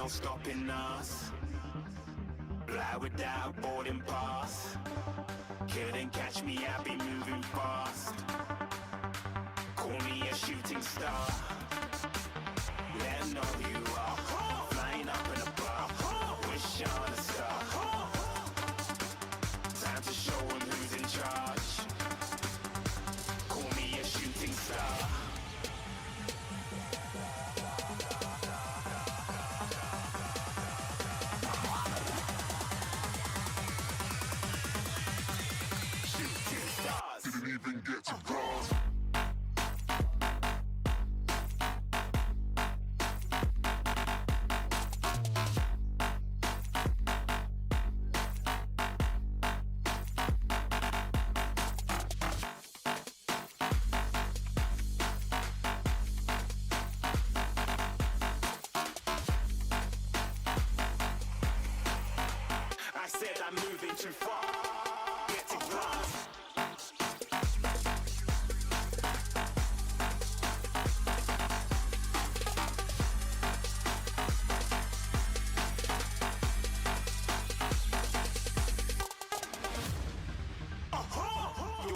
no stopping us. Fly without a boarding pass. Couldn't catch me, I be moving fast. Call me a shooting star. Let 'em know who you are. Flying up in a bar. Wish on a star. Time to show 'em who's in charge. Call me a shooting star. Didn't even get to cross. I said I'm moving too far. Get to glass.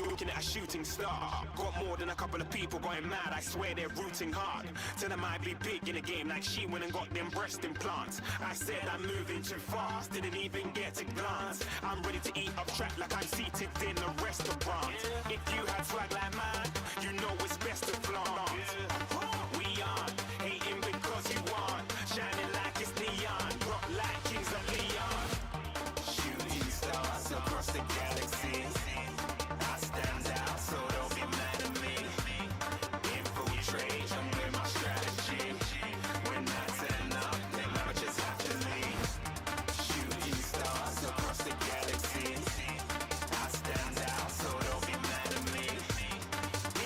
Looking at a shooting star. Got more than a couple of people going mad. I swear they're rooting hard. Tell them I'd be big in the game like she went and got them breast implants. I said I'm moving too fast. Didn't even get to glance. I'm ready to eat up track like I'm seated in a restaurant. If you had swag like mine, you know it's best to flaunt. We aren't hating because you aren't. Shining like it's neon. Rock like kings of Leon. Shooting stars across the galaxy. I stand out, so don't be mad at me. Infiltrate, I'm with my strategy. When I turn up, then I just have to leave. Shooting stars across the galaxy. I stand out, so don't be mad at me.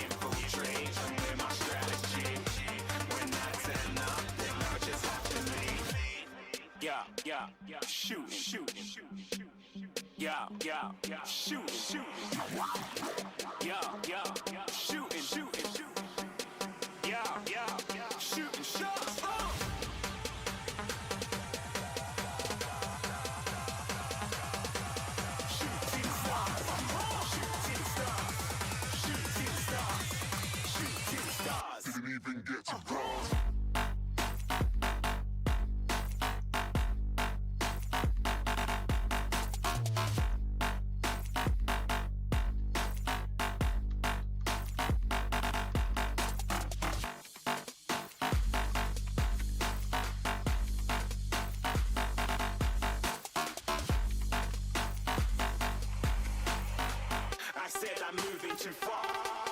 Infiltrate, I'm with my strategy. When I turn up, then I just have to leave. Yeah, shooting. Yeah, shooting. Yeah, shooting. Yeah, shooting shots. Shooting stars. Didn't even get to cross. I said I'm moving too far.